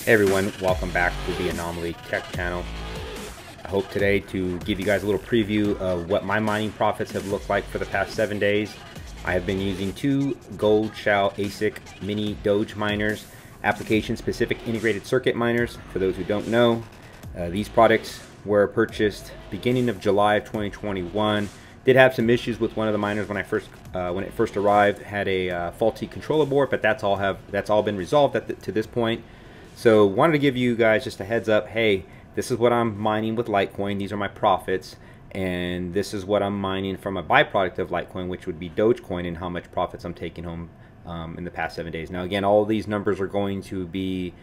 Hey everyone, welcome back to the Anomaly Tech channel. I hope today to give you guys a little preview of what my mining profits have looked like for the past 7 days. I have been using two gold shell ASIC mini Doge miners, application specific integrated circuit miners. For those who don't know, these products were purchased beginning of July of 2021. Did have some issues with one of the miners when it first arrived. Had a faulty controller board, but that's all been resolved to this point. So wanted to give you guys just a heads up. Hey, this is what I'm mining with Litecoin. These are my profits, and this is what I'm mining from a byproduct of Litecoin, which would be Dogecoin, and how much profits I'm taking home in the past 7 days. Now again, all of these numbers are going to be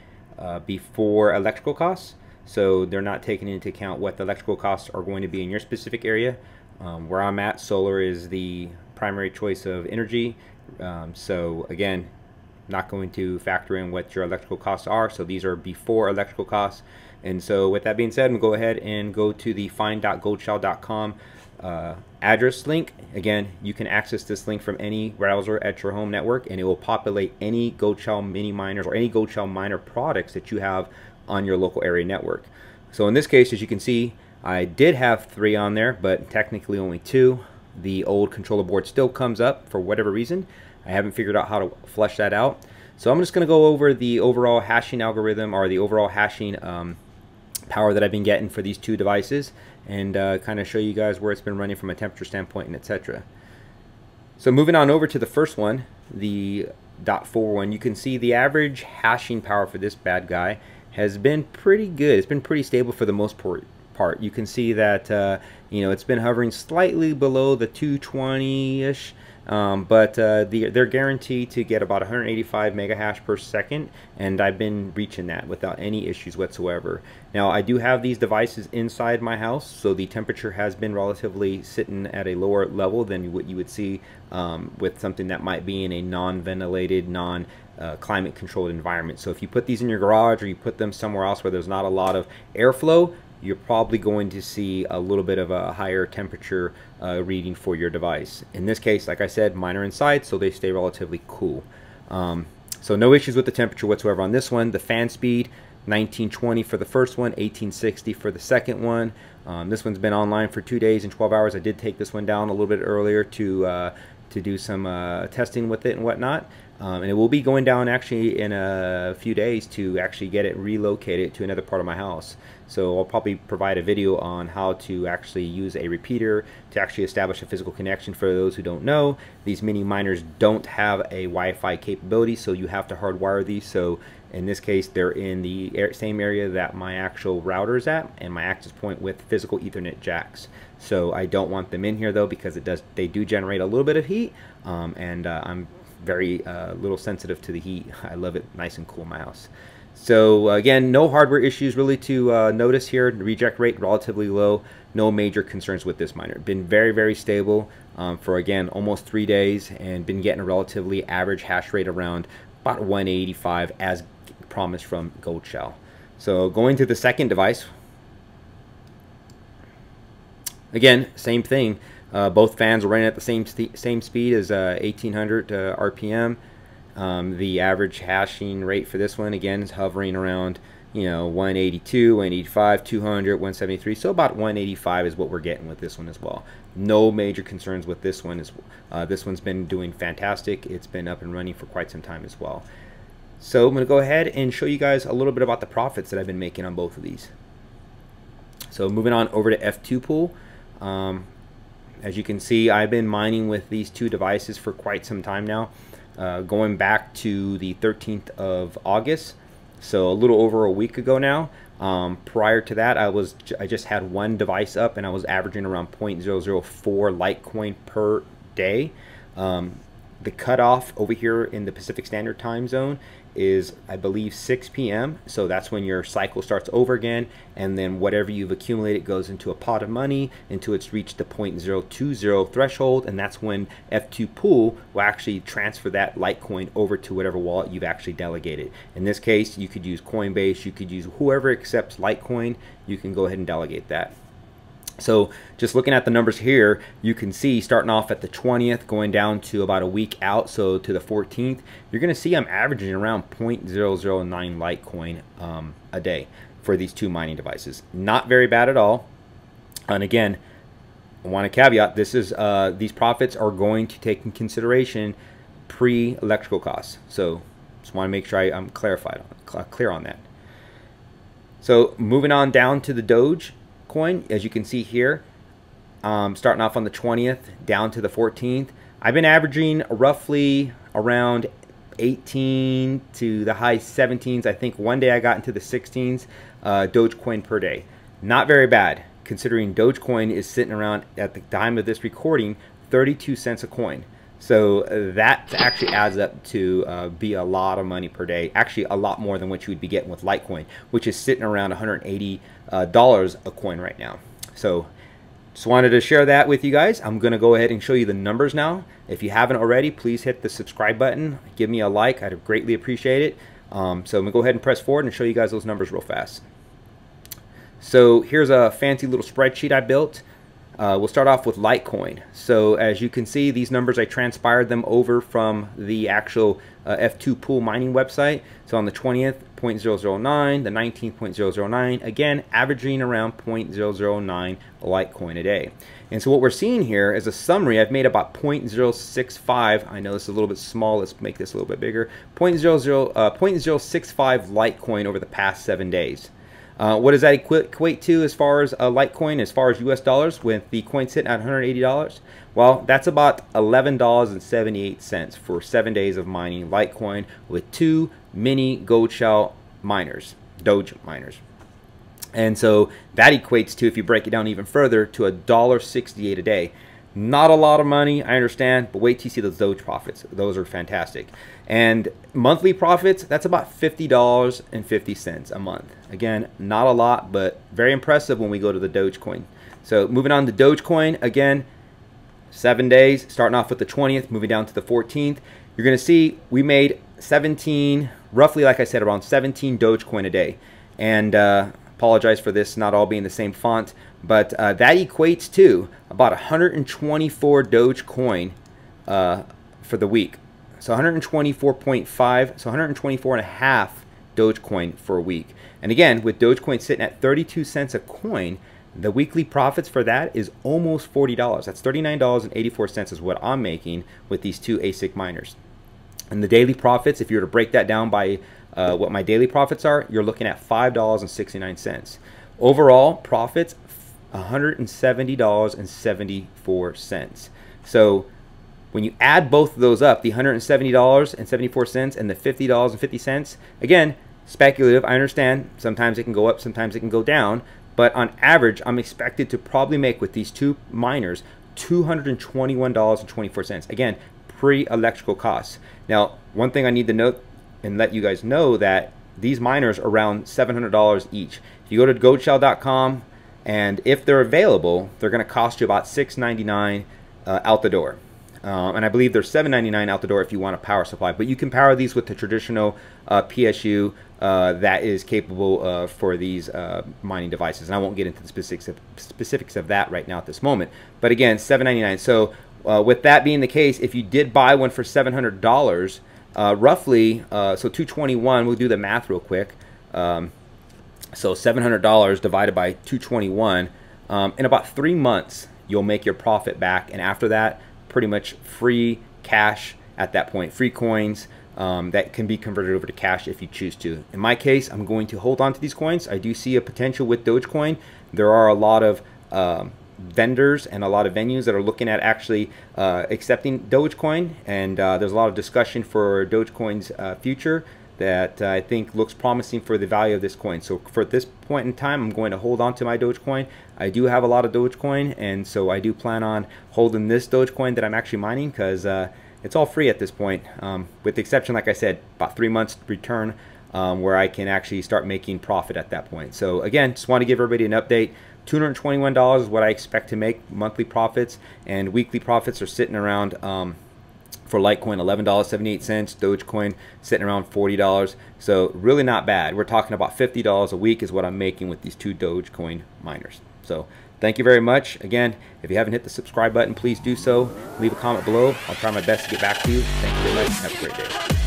before electrical costs, so they're not taking into account what the electrical costs are going to be in your specific area. Where I'm at, solar is the primary choice of energy. So again, not going to factor in what your electrical costs are. So these are before electrical costs. And so with that being said, I'm going to go ahead and go to the find.goldshell.com address link. Again, you can access this link from any browser at your home network, and it will populate any gold shell mini miners or any gold shell miner products that you have on your local area network. So in this case, as you can see, I did have 3 on there, but technically only 2. The old controller board still comes up for whatever reason. I haven't figured out how to flesh that out. So I'm just going to go over the overall hashing algorithm, or the overall hashing power that I've been getting for these 2 devices, and kind of show you guys where it's been running from a temperature standpoint and etc. So moving on over to the first one, the .41, you can see the average hashing power for this bad guy has been pretty good. It's been pretty stable for the most part. You can see that you know, it's been hovering slightly below the 220-ish, but they're guaranteed to get about 185 mega hash per second, and I've been reaching that without any issues whatsoever. Now I do have these devices inside my house, so the temperature has been relatively sitting at a lower level than what you would see with something that might be in a non-ventilated, climate controlled environment. So if you put these in your garage, or you put them somewhere else where there's not a lot of airflow, you're probably going to see a little bit of a higher temperature reading for your device. In this case, like I said, mine are inside, so they stay relatively cool. So no issues with the temperature whatsoever on this one. The fan speed, 1920 for the first one, 1860 for the second one. This one's been online for 2 days and 12 hours. I did take this one down a little bit earlier to do some testing with it and whatnot. And it will be going down actually in a few days to actually get it relocated to another part of my house. So I'll probably provide a video on how to actually use a repeater to actually establish a physical connection. For those who don't know, these mini miners don't have a Wi-Fi capability, so you have to hardwire these. So in this case, they're in the same area that my actual router is at, and my access point with physical Ethernet jacks. So I don't want them in here though, because they do generate a little bit of heat, and I'm very little sensitive to the heat. I love it nice and cool in my house. So again, no hardware issues really to notice here. The reject rate relatively low. No major concerns with this miner. Been very, very stable for, again, almost 3 days, and been getting a relatively average hash rate around about 185 as promised from Gold Shell. So going to the second device, again, same thing. Both fans are running at the same speed as 1800 RPM. The average hashing rate for this one, again, is hovering around, you know, 182, 185, 200, 173. So about 185 is what we're getting with this one as well. No major concerns with this one. This one's been doing fantastic. It's been up and running for quite some time as well. So I'm going to go ahead and show you guys a little bit about the profits that I've been making on both of these. So moving on over to F2 Pool. As you can see, I've been mining with these 2 devices for quite some time now, going back to the 13th of August, so a little over a week ago now. Prior to that, I just had 1 device up, and I was averaging around 0.004 Litecoin per day. The cutoff over here in the Pacific Standard Time Zone is, I believe, 6 p.m. So that's when your cycle starts over again, and then whatever you've accumulated goes into a pot of money until it's reached the 0.020 threshold, and that's when F2 Pool will actually transfer that Litecoin over to whatever wallet you've actually delegated. In this case, you could use CoinBase, you could use whoever accepts Litecoin, you can go ahead and delegate that. So just looking at the numbers here, you can see starting off at the 20th, going down to about a week out, so to the 14th, you're going to see I'm averaging around 0.009 Litecoin a day for these two mining devices. Not very bad at all. And again, I want to caveat, this is these profits are going to take in consideration pre-electrical costs. So just want to make sure I'm clear on that. So moving on down to the Doge coin, as you can see here, starting off on the 20th down to the 14th, I've been averaging roughly around 18 to the high 17s. I think one day I got into the 16s Dogecoin per day. Not very bad, considering Dogecoin is sitting around, at the time of this recording, 32 cents a coin. So that actually adds up to be a lot of money per day. Actually, a lot more than what you would be getting with Litecoin, which is sitting around $180 a coin right now. So just wanted to share that with you guys. I'm going to go ahead and show you the numbers now. If you haven't already, please hit the subscribe button. Give me a like. I'd greatly appreciate it. So I'm going to go ahead and press forward and show you guys those numbers real fast. So here's a fancy little spreadsheet I built. We'll start off with Litecoin. So as you can see, these numbers, I transpired them over from the actual F2 pool mining website. So on the 20th, 0.009, the 19th, 0.009, again, averaging around 0.009 Litecoin a day. And so what we're seeing here is a summary. I've made about 0.065. I know this is a little bit small. Let's make this a little bit bigger. 0.065 Litecoin over the past 7 days. What does that equate to as far as Litecoin, as far as US dollars, with the coin sitting at $180? Well, that's about $11.78 for 7 days of mining Litecoin with two mini gold shell miners, Doge miners. And so that equates to, if you break it down even further, to $1.68 a day. Not a lot of money, I understand, but wait till you see those Doge profits. Those are fantastic. And monthly profits, that's about $50.50 a month. Again, not a lot, but very impressive when we go to the Dogecoin. So moving on to Dogecoin, again, 7 days, starting off with the 20th, moving down to the 14th. You're going to see we made 17, roughly, like I said, around 17 Dogecoin a day. And apologize for this not all being the same font, but that equates to about 124 Dogecoin for the week. So 124.5, so 124 and a half Dogecoin for a week. And again, with Dogecoin sitting at 32 cents a coin, the weekly profits for that is almost $40. That's $39.84 is what I'm making with these two ASIC miners. And the daily profits, if you were to break that down by what my daily profits are, you're looking at $5.69. Overall profits, $170.74. So when you add both of those up, the $170.74 and the $50.50, again, speculative, I understand. Sometimes it can go up, sometimes it can go down. But on average, I'm expected to probably make with these two miners $221.24. Again, pre-electrical costs. Now, one thing I need to note and let you guys know that these miners are around $700 each. If you go to goldshell.com, and if they're available, they're going to cost you about $6.99 out the door. And I believe they're $7.99 out the door if you want a power supply. But you can power these with the traditional PSU that is capable for these mining devices. And I won't get into the specifics of that right now at this moment. But again, $7.99. So with that being the case, if you did buy one for $700, roughly, so $221, we'll do the math real quick. So $700 divided by 221, in about 3 months, you'll make your profit back. And after that, pretty much free cash at that point, free coins that can be converted over to cash if you choose to. In my case, I'm going to hold on to these coins. I do see a potential with Dogecoin. There are a lot of vendors and a lot of venues that are looking at actually accepting Dogecoin, and there's a lot of discussion for Dogecoin's future that I think looks promising for the value of this coin. So for this point in time, I'm going to hold on to my Dogecoin. I do have a lot of Dogecoin, and so I do plan on holding this Dogecoin that I'm actually mining, because it's all free at this point, with the exception, like I said, about 3 months return, where I can actually start making profit at that point. So again, just want to give everybody an update. $221 is what I expect to make monthly profits, and weekly profits are sitting around For Litecoin, $11.78. Dogecoin sitting around $40. So really not bad. We're talking about $50 a week is what I'm making with these 2 Dogecoin miners. So thank you very much. Again, if you haven't hit the subscribe button, please do so. Leave a comment below. I'll try my best to get back to you. Thank you very much. Have a great day.